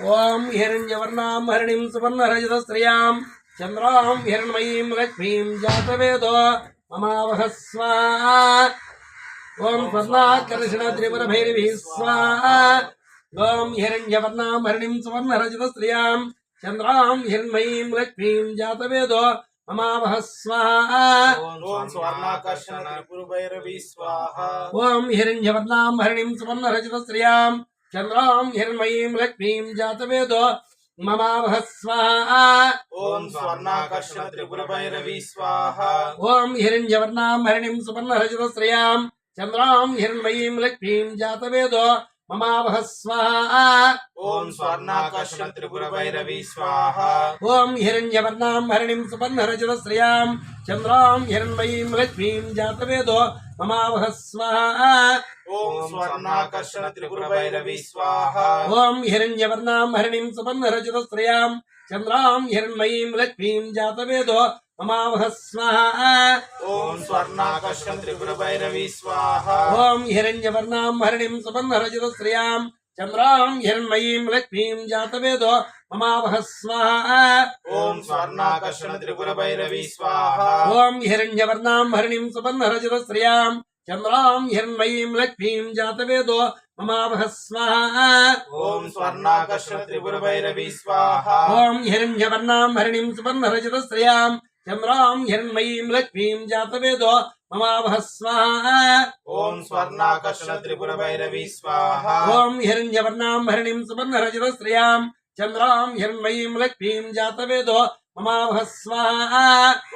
ओम हिरण्यवर्णां हरिणीं सुवर्णरजतस्त्रियां चन्द्रां हिरण्मयीं लक्ष्मीं जातवेदो ममावह स्वाहा। ओम स्वर्णाकर्षणत्रिपुरभैरवी स्वाहा। ओम हिरण्यवर्णां हरिणीं सुवर्णरजतस्त्रियां चन्द्रां हिरण्मयीं लक्ष्मीं जातवेदो ममावह स्वाहा। ओम स्वर्णाकर्षणत्रिपुरभैरवी स्वाहा। ओम हिरण्यवर्णां हरिणीं सुवर्णरजतस्त्रियां चन्द्रां हिरण्मयीं लक्ष्मीं जातवेदो ममावह स्वाहा। ओम स्वर्णाकर्षणत्रिपुरभैरवी स्वाहा। ओम हिरण्यवर्णां हरिणीं सुवर्णरजतस्त्रियां चन्द्रां हिरण्मयीं लक्ष्मीं जातवेदो ममावह स्वाहा। ओम स्वर्णाकर्षणत्रिपुरभैरवी स्वाहा। ओम हिरण्यवर्णां हरिणीं सुवर्णरजतस्त्रियां चन्द्रां हिरण्मयीं लक्ष्मीं जातवेदो ममावह स्वाहा। ओम स्वर्णाकर्षणत्रिपुरभैरवी स्वाहा। ओम हिरण्यवर्णां हरिणीं सुवर्णरजतस्त्रियां चन्द्रां हिरण्मयीं लक्ष्मीं जातवेदो ममावह स्वाहा। ओम स्वर्णाकर्षणत्रिपुरभैरवी स्वाहा। ओम हिरण्यवर्णां हरिणीं सुवर्णरजतस्त्रियां चन्द्रां हिरण्मयीं लक्ष्मीं जातवेदो ममावह स्वाहा। ओम स्वर्णाकर्षणत्रिपुरभैरवी स्वाहा। ओम हिरण्यवर्णां हरिणीं सुवर्णरजतस्त्रियां चन्द्रां हिरण्मयीं लक्ष्मीं जातवेदो ममावह स्वाहा। ओम स्वर्णाकर्षणत्रिपुरभैरवी स्वाहा। ओम हिरण्यवर्णां हरिणीं सुवर्णरजतस्त्रियां चन्द्रां हिरण्मयीं लक्ष्मीं जातवेदो ममावह स्वाहा। ओम स्वर्णाकर्षणत्रिपुरभैरवी स्वाहा। ओम हिरण्यवर्णां हरिणीं सुवर्णरजतस्त्रियां चन्द्रां हिरण्मयीं लक्ष्मीं जातवेदो ममावह स्वाहा।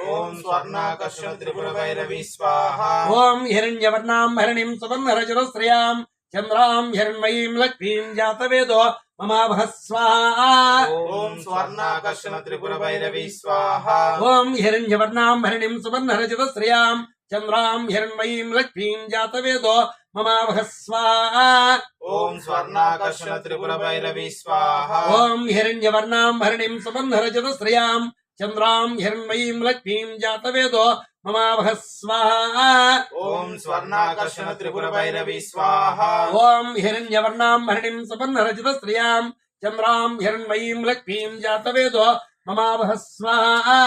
ओम स्वर्णाकर्षणत्रिपुरभैरवी स्वाहा। ओम हिरण्यवर्णां हरिणीं सुवर्णरजतस्त्रियां चन्द्रां हिरण्मयीं लक्ष्मीं जातवेदो ममावह स्वाहा। ओम स्वर्णाकर्षणत्रिपुरभैरवी स्वाहा। ओम हिरण्यवर्णां हरिणीं सुवर्णरजतस्त्रियां चन्द्रां हिरण्मयीं लक्ष्मीं जातवेदो ममावह स्वाहा। ओम स्वर्णाकर्षणत्रिपुरभैरवी स्वाहा। ओम हिरण्यवर्णां हरिणीं सुवर्णरजतस्त्रियां चन्द्रां हिरण्मयीं लक्ष्मीं जातवेदो ममावह स्वाहा। ओम स्वर्णाकर्षणत्रिपुरभैरवी स्वाहा। ओम हिरण्यवर्णां हरिणीं सुवर्णरजतस्त्रियां चन्द्रां हिरण्मयीं लक्ष्मीं जातवेदो ममावह स्वाहा।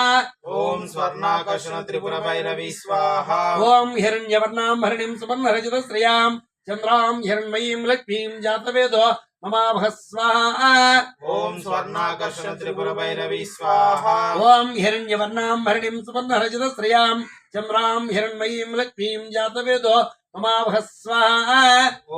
ओम स्वर्णाकर्षणत्रिपुरभैरवी स्वाहा। ओम हिरण्यवर्णां हरिणीं सुवर्णरजतस्त्रियां चन्द्रां हिरण्मयीं लक्ष्मीं जातवेदो ममावह स्वाहा। ओम स्वर्णाकर्षणत्रिपुरभैरवी स्वाहा। ओम हिरण्यवर्णां हरिणीं सुवर्णरजतस्त्रियां चन्द्रां हिरण्मयीं लक्ष्मीं जातवेदो ममावह स्वाहा।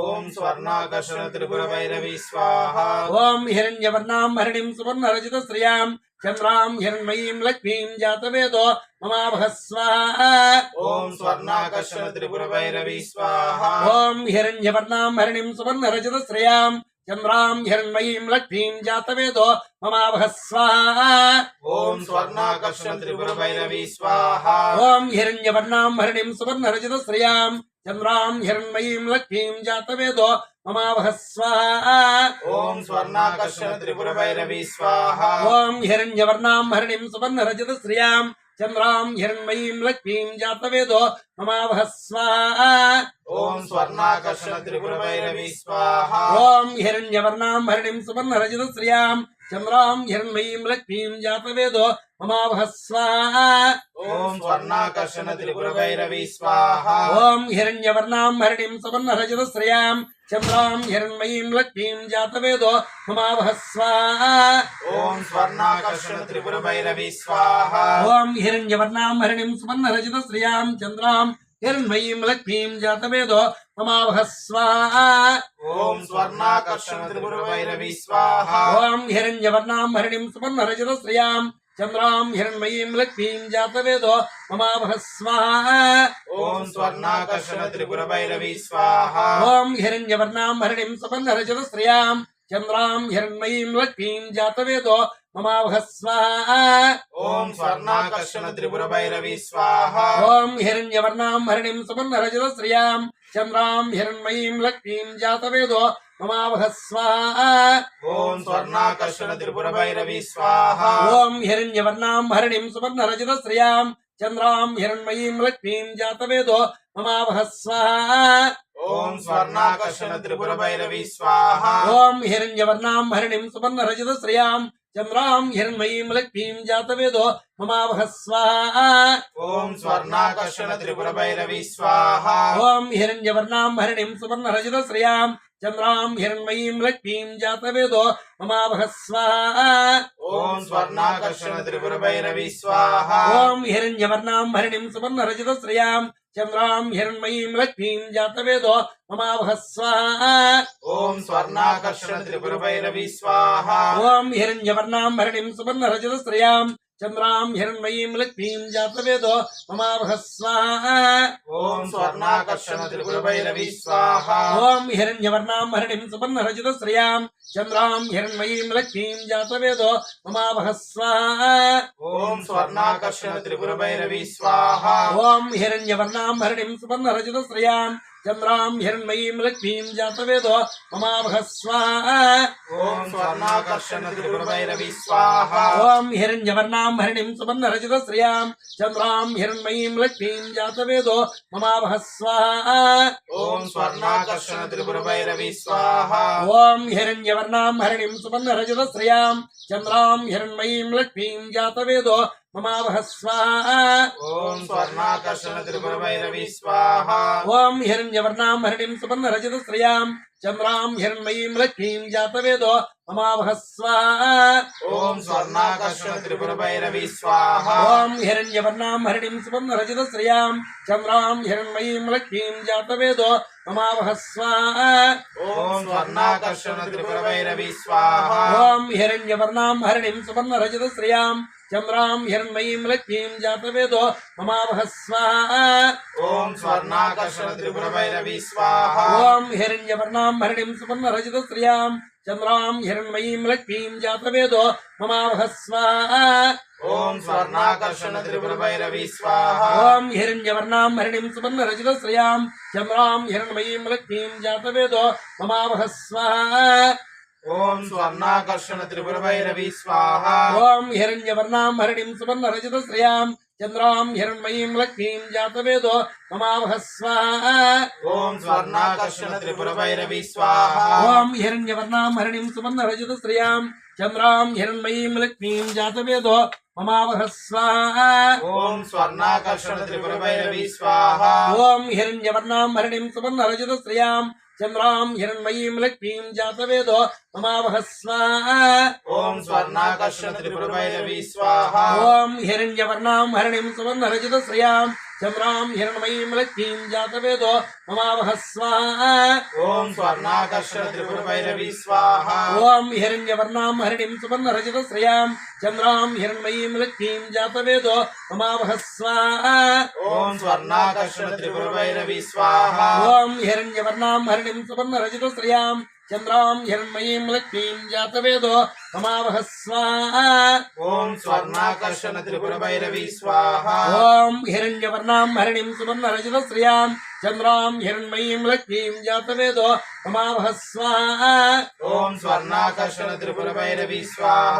ओम स्वर्णाकर्षणत्रिपुरभैरवी स्वाहा। ओम हिरण्यवर्णां हरिणीं सुवर्णरजतस्त्रियां चन्द्रां हिरण्मयीं लक्ष्मीं जातवेदो ममावह स्वाहा। ओम स्वर्णाकर्षणत्रिपुरभैरवी स्वाहा। ओम हिरण्यवर्णां हरिणीं सुवर्णरजतस्त्रियां चन्द्रां हिरण्मयीं लक्ष्मीं जातवेदो ममावह स्वाहा। ओम स्वर्णाकर्षणत्रिपुरभैरवी स्वाहा। ओम हिरण्यवर्णां हरिणीं सुवर्णरजतस्त्रियां चन्द्रां हिरण्मयीं लक्ष्मीं जातवेदो ममावह स्वाहा। ओम स्वर्णाकर्षणत्रिपुरभैरवी स्वाहा। ओम हिरण्यवर्णां हरिणीं सुवर्णरजतस्त्रियां चन्द्रां हिरण्मयीं लक्ष्मीं जातवेदो ममावह स्वाहा। ओम स्वर्णाकर्षणत्रिपुरभैरवी स्वाहा। ओम हिरण्यवर्णां हरिणीं सुवर्णरजतस्त्रियां चन्द्रां हिरण्मयीं लक्ष्मीं जातवेदो ममावह स्वाहा। ओम स्वर्णाकर्षणत्रिपुरभैरवी स्वाहा। ओम हिरण्यवर्णां हरिणीं सुवर्णरजतस्त्रियां चन्द्रां हिरण्मयीं लक्ष्मीं जातवेदो ममावह स्वाहा। ओम स्वर्णाकर्षणत्रिपुरभैरवी स्वाहा। ओम हिरण्यवर्णां हरिणीं सुवर्णरजतस्त्रियां चन्द्रां हिरण्मयीं लक्ष्मीं जातवेदो ममावह स्वाहा। ओम स्वर्णाकर्षणत्रिपुरभैरवी स्वाहा। ओम हिरण्यवर्णां हरिणीं सुवर्णरजतस्त्रियां चन्द्रां हिरण्मयीं लक्ष्मीं जातवेदो ममावह स्वाहा। ओम स्वर्णाकर्षणत्रिपुरभैरवी स्वाहा। ओम हिरण्यवर्णां हरिणीं सुवर्णरजतस्त्रियां चन्द्रां हिरण्मयीं लक्ष्मीं जातवेदो ममावह स्वाहा। ओम स्वर्णाकर्षणत्रिपुरभैरवी स्वाहा। ओम हिरण्यवर्णां हरिणीं सुवर्णरजतस्त्रियां चन्द्रां हिरण्मयीं लक्ष्मीं जातवेदो ममावह स्वाहा। ओम स्वर्णाकर्षणत्रिपुरभैरवी स्वाहा। ओम हिरण्यवर्णां हरिणीं सुवर्णरजतस्त्रियां चन्द्रां हिरण्मयीं लक्ष्मीं जातवेदो ममावह स्वाहा। ఓం స్వర్ణాకర్షణ త్రిపుర భైరవి స్వాహ ఓం హిరణ్యవర్ణాం హరిణిం సువర్ణరజతశ్రియాం చంద్రాం హిరణ్మయీం లక్ష్మీం జాతవేదో మమావహ స్వాహ ఓం స్వర్ణాకర్షణ త్రిపుర భైరవి స్వాహ ఓం హిరణ్యవర్ణాం హరిణిం సువర్ణరజతశ్రియాం చంద్రాం హిరణ్మయీం లక్ష్మీం జాతవేదో మమావహ స్వాహ ఓం స్వర్ణాకర్షణ త్రిపుర భైరవి స్వాహ ఓం హిరణ్యవర్ణాం హరిణిం సువర్ణరజతశ్రియాం చంద్రాం హిరణ్మయీం లక్ష్మీం జాతవేదో మమావహ స్వాహ ఓం స్వర్ణాకర్షణ త్రిపుర భైరవి స్వాహ ఓం హిరణ్యవర్ణాం హరిణిం సువర్ణరజతశ్రియాం చంద్రాం హిరణ్మయీం లక్ష్మీం జాతవేదో మమావహ స్వాహ ఓం స్వర్ణాకర్షణ త్రిపుర భైరవి స్వాహ ఓం హిరణ్యవర్ణాం హరిణిం సువర్ణరజతశ్రియాం చంద్రాం హిరణ్మయీం లక్ష్మీం జాతవేదో మమావహ స్వాహ ఓం స్వర్ణాకర్షణ త్రిపుర భైరవి స్వాహ ఓం హిరణ్యవర్ణాం హరిణిం సువర్ణరజతశ్రియాం చంద్రాం హిరణ్మయీం లక్ష్మీం జాతవేదో మమావహ స్వాహ ఓం స్వర్ణాకర్షణ త్రిపుర భైరవి స్వాహ ఓం హిరణ్యవర్ణాం హరిణిం సువర్ణరజతశ్రియాం చంద్రాం హిరణ్మయీం లక్ష్మీం జాతవేదో మమావహ స్వాహ ఓం స్వర్ణాకర్షణ త్రిపుర భైరవి స్వాహ ఓం హిరణ్యవర్ణాం హరిణిం సువర్ణరజతశ్రియాం చంద్రాం హిరణ్మయీం లక్ష్మీం జాతవేదో మమావహ స్వాహ ఓం స్వర్ణాకర్షణ త్రిపుర భైరవి స్వాహ ఓం హిరణ్యవర్ణాం హరిణిం సువర్ణరజతశ్రియాం చంద్రాం హిరణ్మయీం లక్ష్మీం జాతవేదో మమావహ స్వాహ ఓం స్వర్ణాకర్షణ త్రిపుర భైరవి స్వాహ ఓం హిరణ్యవర్ణాం హరిణిం సువర్ణరజతశ్రియాం చంద్రాం హిరణ్మయీం లక్ష్మీం జాతవేదో మమావహ స్వాహ ఓం స్వర్ణాకర్షణ త్రిపుర భైరవి స్వాహ ఓం హిరణ్యవర్ణాం హరిణిం సువర్ణరజతశ్రియాం చంద్రాం హిరణ్మయీం లక్ష్మీం జాతవేదో మమావహ స్వాహ ఓం స్వర్ణాకర్షణ త్రిపుర భైరవి స్వాహ ఓం హిరణ్యవర్ణాం హరిణిం సువర్ణరజతశ్రియాం చంద్రాం హిరణ్మయీం లక్ష్మీం జాతవేదో మమావహ స్వాహ ఓం స్వర్ణాకర్షణ త్రిపుర భైరవి స్వాహ ఓం హిరణ్యవర్ణాం హరిణిం సువర్ణరజతశ్రియాం చంద్రాం హిరణ్మయీం లక్ష్మీం జాతవేదో మమావహ స్వాహ ఓం స్వర్ణాకర్షణ త్రిపుర భైరవి స్వాహ ఓం హిరణ్యవర్ణాం హరిణిం సువర్ణరజతశ్రియాం చంద్రాం హిరణ్మయీం లక్ష్మీం జాతవేదో మమావహ స్వాహ ఓం స్వర్ణాకర్షణ త్రిపుర భైరవి స్వాహ ఓం హిరణ్యవర్ణాం హరిణిం సువర్ణరజతశ్రియాం చంద్రాం హిరణ్మయీం లక్ష్మీం జాతవేదో మమావహ స్వాహ ఓం స్వర్ణాకర్షణ త్రిపుర భైరవి స్వాహ ఓం హిరణ్యవర్ణాం హరిణిం సువర్ణరజతశ్రియాం చంద్రాం హిరణ్మయీం లక్ష్మీం జాతవేదో మమావహ స్వాహ ఓం స్వర్ణాకర్షణ త్రిపుర భైరవి స్వాహ ఓం హిరణ్యవర్ణాం హరిణిం సువర్ణరజతశ్రియాం చంద్రాం హిరణ్మయీం లక్ష్మీం జాతవేదో మమావహ స్వాహ ఓం స్వర్ణాకర్షణ త్రిపుర భైరవి స్వాహ ఓం హిరణ్యవర్ణాం హరిణిం సువర్ణరజతశ్రియాం చంద్రాం హిరణ్మయీం లక్ష్మీం జాతవేదో మమావహ స్వాహ ఓం స్వర్ణాకర్షణ త్రిపుర భైరవి స్వాహ ఓం హిరణ్యవర్ణాం హరిణిం సువర్ణరజతశ్రియాం చంద్రాం హిరణ్మయీం లక్ష్మీం జాతవేదో మమావహ స్వాహ ఓం స్వర్ణాకర్షణ త్రిపుర భైరవి స్వాహ ఓం హిరణ్యవర్ణాం హరిణిం సువర్ణరజతశ్రియాం చంద్రాం హిరణ్మయీం లక్ష్మీం జాతవేదో మమావహ స్వాహ ఓం స్వర్ణాకర్షణ త్రిపుర భైరవి స్వాహ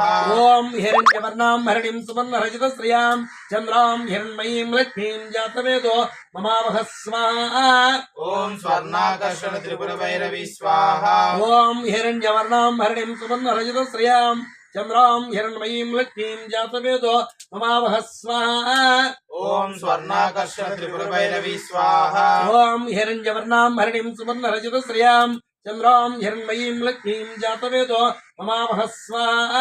ఓం హిరణ్యవర్ణాం హరిణిం సువర్ణరజతశ్రియాం చంద్రాం హిరణ్మయీం లక్ష్మీం జాతవేదో మమావహ స్వాహ ఓం స్వర్ణాకర్షణ త్రిపుర భైరవి స్వాహ ఓం హిరణ్యవర్ణాం హరిణిం సువర్ణరజతశ్రియాం చంద్రాం హిరణ్మయీం లక్ష్మీం జాతవేదో మమావహ స్వాహ ఓం స్వర్ణాకర్షణ త్రిపుర భైరవి స్వాహ ఓం హిరణ్యవర్ణాం హరిణిం సువర్ణరజతశ్రియాం చంద్రాం హిరణ్మయీం లక్ష్మీం జాతవేదో మమావహ స్వాహ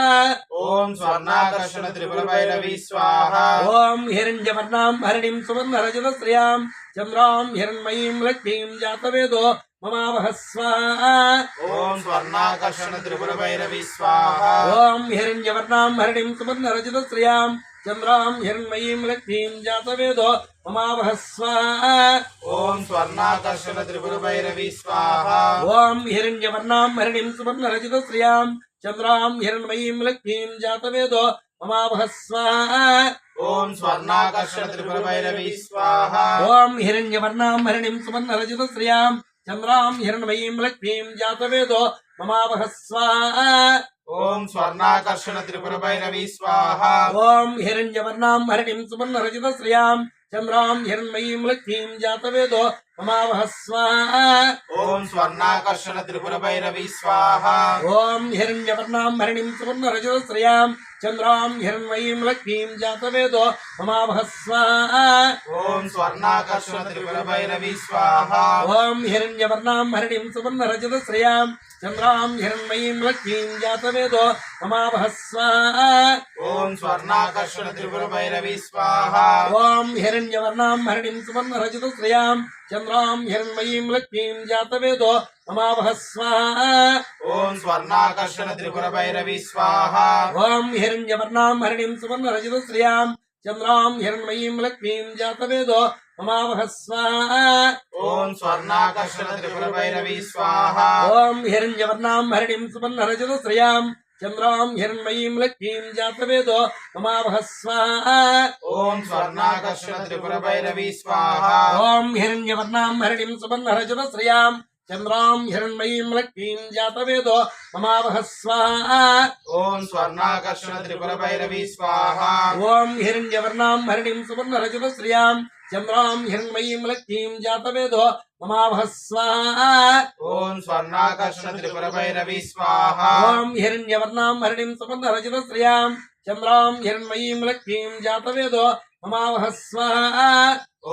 ఓం స్వర్ణాకర్షణ త్రిపుర భైరవి స్వాహ ఓం హిరణ్యవర్ణాం హరిణిం సువర్ణరజతశ్రియాం చంద్రాం హిరణ్మయీం లక్ష్మీం జాతవేదో మమావహ స్వాహ ఓం స్వర్ణాకర్షణ త్రిపుర భైరవి స్వాహ ఓం హిరణ్యవర్ణాం హరిణిం సువర్ణరజతశ్రియాం చంద్రాం హిరణ్మయీం లక్ష్మీం జాతవేదో మమావహ స్వాహ ఓం స్వర్ణాకర్షణ త్రిపుర భైరవి స్వాహ ఓం హిరణ్యవర్ణాం హరిణిం సువర్ణరజతశ్రియాం చంద్రాం హిరణ్మయీం లక్ష్మీం జాతవేదో మమావహ స్వాహ ఓం స్వర్ణాకర్షణ త్రిపుర భైరవి స్వాహ ఓం హిరణ్యవర్ణాం హరిణిం సువర్ణరజతశ్రియాం చంద్రాం హిరణ్మయీం లక్ష్మీం జాతవేదో మమావహ స్వాహ ఓం స్వర్ణాకర్షణ త్రిపుర భైరవి స్వాహ ఓం హిరణ్యవర్ణాం హరిణిం సువర్ణరజతశ్రియాం चन्द्रां हिरण्मयीं लक्ष्मीं जातवेदो ममावह स्वाहा ॐ स्वर्णाकर्षण त्रिपुरभैरवी स्वाहा ॐ हिरण्यवर्णां हरिणीं सुवर्णरजतश्रियां चन्द्रां हिरण्मयीं लक्ष्मीं जातवेदो ममावह स्वाहा ॐ स्वर्णाकर्षण त्रिपुरभैरवी स्वाहा ॐ हिरण्यवर्णां हरिणीं सुवर्णरजतश्रियां चन्द्रां हिरण्मयीं लक्ष्मीं जातवेदो ममावह स्वाहा ॐ स्वर्णाकर्षण त्रिपुरभैरवी स्वाहा ॐ हिरण्यवर्णां हरिणीं सुवर्णरजतश्रियां चन्द्रां हिरण्मयीं लक्ष्मीं जातवेदो ममावह स्वाहा ॐ स्वर्णाकर्षण त्रिपुरभैरवी स्वाहा ॐ हिरण्यवर्णां हरिणीं सुवर्णरजतश्रियां चन्द्रां हिरण्मयीं लक्ष्मीं जातवेदो ममावह स्वाहा ॐ स्वर्णाकर्षण त्रिपुरभैरवी स्वाहा ॐ हिरण्यवर्णां हरिणीं सुवर्णरजतश्रियां चन्द्रां हिरण्मयीं लक्ष्मीं जातवेदो ममावह स्वाहा ॐ स्वर्णाकर्षण त्रिपुरभैरवी स्वाहा ॐ हिरण्यवर्णां हरिणीं सुवर्णरजतश्रियां चन्द्रां हिरण्मयीं लक्ष्मीं जातवेदो ममावह स्वाहा ॐ स्वर्णाकर्षण त्रिपुरभैरवी स्वाहा ॐ हिरण्यवर्णां हरिणीं सुवर्णरजतश्रियां चन्द्रां हिरण्मयीं लक्ष्मीं जातवेदो ममावह स्वाहा ॐ स्वर्णाकर्षण त्रिपुरभैरवी स्वाहा ॐ हिरण्यवर्णां हरिणीं सुवर्णरजतश्रियां चन्द्रां हिरण्मयीं लक्ष्मीं जातवेदो ममावह स्वाहा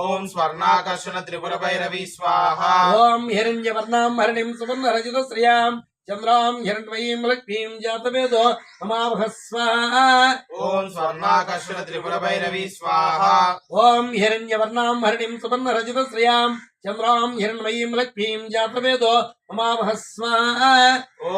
ॐ स्वर्णाकर्षण त्रिपुरभैरवी स्वाहा ॐ हिरण्यवर्णां हरिणीं सुवर्णरजतश्रियां चन्द्रां हिरण्मयीं लक्ष्मीं जातवेदो ममावह स्वाहा ॐ स्वर्णाकर्षण त्रिपुरभैरवी स्वाहा ॐ हिरण्यवर्णां हरिणीं सुवर्णरजतश्रियां चन्द्रां हिरण्मयीं लक्ष्मीं जातवेदो ममावह स्वाहा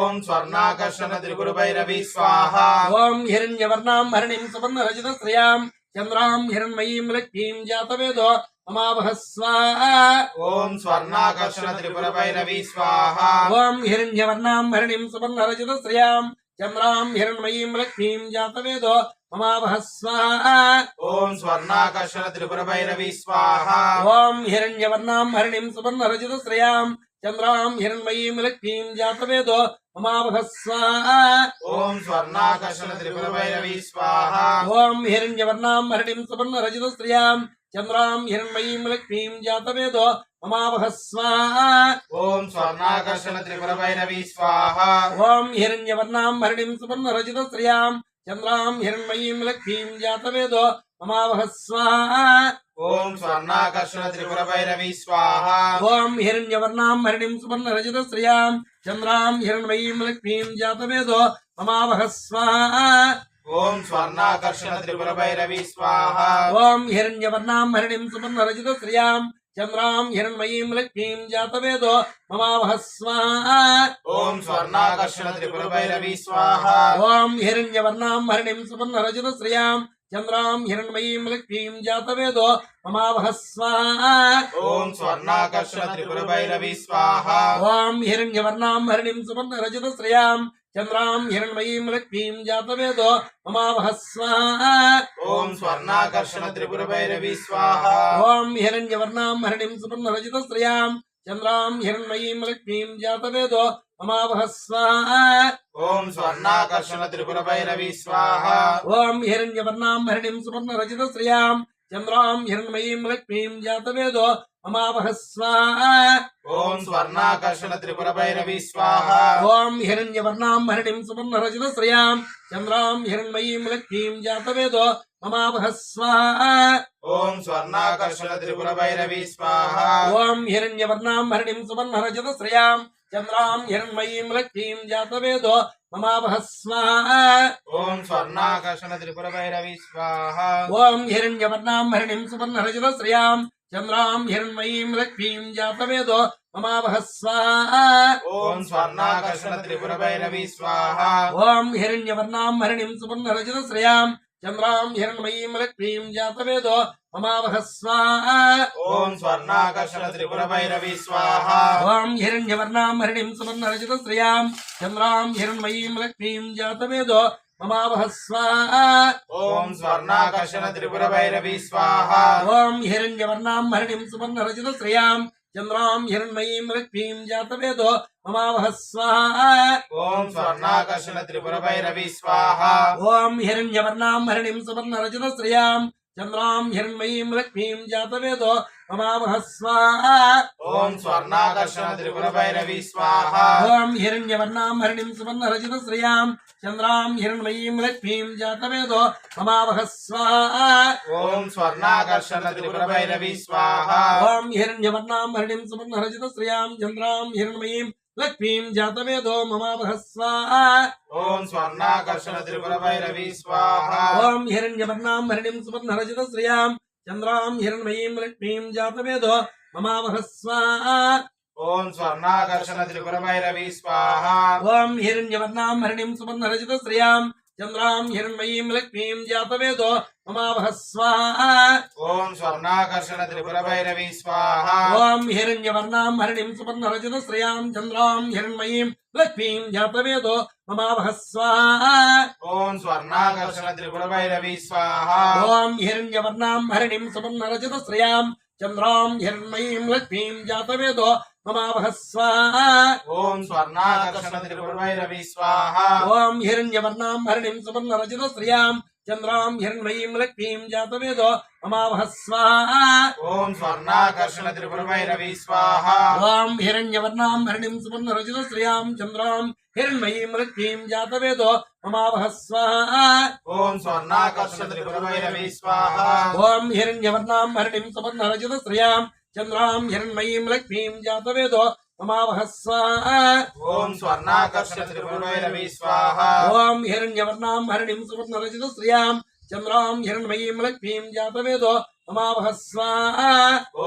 ॐ स्वर्णाकर्षण त्रिपुरभैरवी स्वाहा ॐ हिरण्यवर्णां हरिणीं सुवर्णरजतश्रियां चन्द्रां हिरण्मयीं लक्ष्मीं जातवेदो ममावह स्वाहा ॐ स्वर्णाकर्षण त्रिपुरभैरवी स्वाहा ॐ हिरण्यवर्णां हरिणीं सुवर्णरजतश्रियां चन्द्रां हिरण्मयीं लक्ष्मीं जातवेदो ममावह स्वाहा ॐ स्वर्णाकर्षण त्रिपुरभैरवी स्वाहा ॐ हिरण्यवर्णां हरिणीं सुवर्णरजतश्रियां चन्द्रां हिरण्मयीं लक्ष्मीं जातवेदो ममावह स्वाहा ॐ स्वर्णाकर्षण त्रिपुरभैरवी स्वाहा ॐ हिरण्यवर्णां हरिणीं सुवर्णरजतश्रियां चन्द्रां हिरण्मयीं लक्ष्मीं जातवेदो ममावह स्वाहा ॐ स्वर्णाकर्षण त्रिपुरभैरवी स्वाहा ॐ हिरण्यवर्णां हरिणीं सुवर्णरजतश्रियां चन्द्रां हिरण्मयीं लक्ष्मीं जातवेदो ममावह स्वाहा ॐ स्वर्णाकर्षण त्रिपुरभैरवी स्वाहा ॐ हिरण्यवर्णां हरिणीं सुवर्णरजतश्रियां चन्द्रां हिरण्मयीं लक्ष्मीं जातवेदो ममावह स्वाहा ॐ स्वर्णाकर्षण त्रिपुरभैरवी स्वाहा ॐ हिरण्यवर्णां हरिणीं सुवर्णरजतश्रियां चन्द्रां हिरण्मयीं लक्ष्मीं जातवेदो ममावह स्वाहा ॐ स्वर्णाकर्षण त्रिपुरभैरवी स्वाहा ॐ हिरण्यवर्णां हरिणीं सुवर्णरजतश्रियां चन्द्रां हिरण्मयीं लक्ष्मीं जातवेदो ममावह स्वाहा ॐ स्वर्णाकर्षण त्रिपुरभैरवी स्वाहा ॐ हिरण्यवर्णां हरिणीं सुवर्णरजतश्रियां चन्द्रां हिरण्मयीं लक्ष्मीं जातवेदो ममावह स्वाहा ॐ स्वर्णाकर्षण त्रिपुरभैरवी स्वाहा ॐ हिरण्यवर्णां हरिणीं सुवर्णरजतश्रियां चन्द्रां हिरण्मयीं लक्ष्मीं जातवेदो ममावह स्वाहा ॐ स्वर्णाकर्षण त्रिपुरभैरवी स्वाहा ॐ हिरण्यवर्णां हरिणीं सुवर्णरजतश्रियां चन्द्रां हिरण्मयीं लक्ष्मीं जातवेदो ममावह स्वाहा ॐ स्वर्णाकर्षण त्रिपुरभैरवी स्वाहा ॐ हिरण्यवर्णां हरिणीं सुवर्णरजतश्रियां चन्द्रां हिरण्मयीं लक्ष्मीं जातवेदो ममावह स्वाहा ॐ स्वर्णाकर्षण त्रिपुरभैरवी स्वाहा ॐ हिरण्यवर्णां हरिणीं सुवर्णरजतश्रियां चन्द्रां हिरण्मयीं लक्ष्मीं जातवेदो ममावह स्वाहा ॐ स्वर्णाकर्षण त्रिपुरभैरवी स्वाहा ॐ हिरण्यवर्णां हरिणीं सुवर्णरजतश्रियां चन्द्रां हिरण्मयीं लक्ष्मीं जातवेदो ममावह स्वाहा ॐ स्वर्णाकर्षण त्रिपुरभैरवी स्वाहा ॐ हिरण्यवर्णां हरिणीं सुवर्णरजतश्रियां चन्द्रां हिरण्मयीं लक्ष्मीं जातवेदो ममावह स्वाहा ॐ स्वर्णाकर्षण त्रिपुरभैरवी स्वाहा ॐ हिरण्यवर्णां हरिणीं सुवर्णरजतश्रियां चन्द्रां हिरण्मयीं लक्ष्मीं जातवेदो ममावह स्वाहा ॐ स्वर्णाकर्षण त्रिपुरभैरवी स्वाहा ॐ हिरण्यवर्णां हरिणीं सुवर्णरजतश्रियां चन्द्रां हिरण्मयीं लक्ष्मीं जातवेदो ममावह स्वाहा ॐ स्वर्णाकर्षण त्रिपुरभैरवी स्वाहा ॐ हिरण्यवर्णां हरिणीं सुवर्णरजतश्रियां चन्द्रां हिरण्मयीं लक्ष्मीं जातवेदो ममावह स्वाहा ॐ स्वर्णाकर्षण त्रिपुरभैरवी स्वाहा ॐ हिरण्यवर्णां हरिणीं सुवर्णरजितश्रियां चन्द्रां हिरण्मयीं लक्ष्मीं जातवेदो ममावह स्वाहा ॐ स्वर्णाकर्षण त्रिपुरभैरवी स्वाहा ॐ हिरण्यवर्णां हरिणीं सुवर्णरजितश्रियां चन्द्रां हिरण्मयीं लक्ष्मीं जातवेदो ममावह स्वाहा ॐ स्वर्णाकर्षण त्रिपुरभैरवी स्वाहा ॐ हिरण्यवर्णां हरिणीं सुवर्णरजितश्रियां चन्द्रां हिरण्मयीं लक्ष्मीं जातवेदो ममावह स्वाहा ॐ स्वर्णाकर्षण त्रिपुरभैरवी स्वाहा ॐ हिरण्यवर्णां हरिणीं सुवर्णरजितश्रियां चन्द्रां हिरण्मयीं लक्ष्मीं जातवेदो ममावह स्वाहा ॐ स्वर्णाकर्षण त्रिपुरभैरवी स्वाहा ॐ हिरण्यवर्णां हरिणीं सुवर्णरजितश्रियां चन्द्रां हिरण्मयीं लक्ष्मीं जातवेदो ममावह स्वाहा ॐ स्वर्णाकर्षण त्रिपुरभैरवी स्वाहा ॐ हिरण्यवर्णां हरिणीं सुवर्णरजितश्रियां चन्द्रां हिरण्मयीं लक्ष्मीं जातवेदो ममावह स्वाहा ॐ स्वर्णाकर्षण त्रिपुरभैरवी स्वाहा ॐ हिरण्यवर्णां हरिणीं सुवर्णरजितश्रियां चन्द्रां हिरण्मयीं लक्ष्मीं जातवेदो ममावह स्वाहा ॐ स्वर्णाकर्षण त्रिपुरभैरवी स्वाहा ॐ हिरण्यवर्णां हरिणीं सुवर्णरजितश्रियां चन्द्रां हिरण्मयीं लक्ष्मीं जातवेदो ममावह स्वाहा ॐ स्वर्णाकर्षण त्रिपुरभैरवी स्वाहा ॐ हिरण्यवर्णां हरिणीं सुवर्णरजितश्रियां चन्द्रां हिरण्मयीं लक्ष्मीं जातवेदो ममावह स्वाहा ॐ स्वर्णाकर्षण त्रिपुरभैरवी स्वाहा ॐ हिरण्यवर्णां हरिणीं सुवर्णरजितश्रियां चन्द्रां हिरण्मयीं लक्ष्मीं जातवेदो ममावह स्वाहा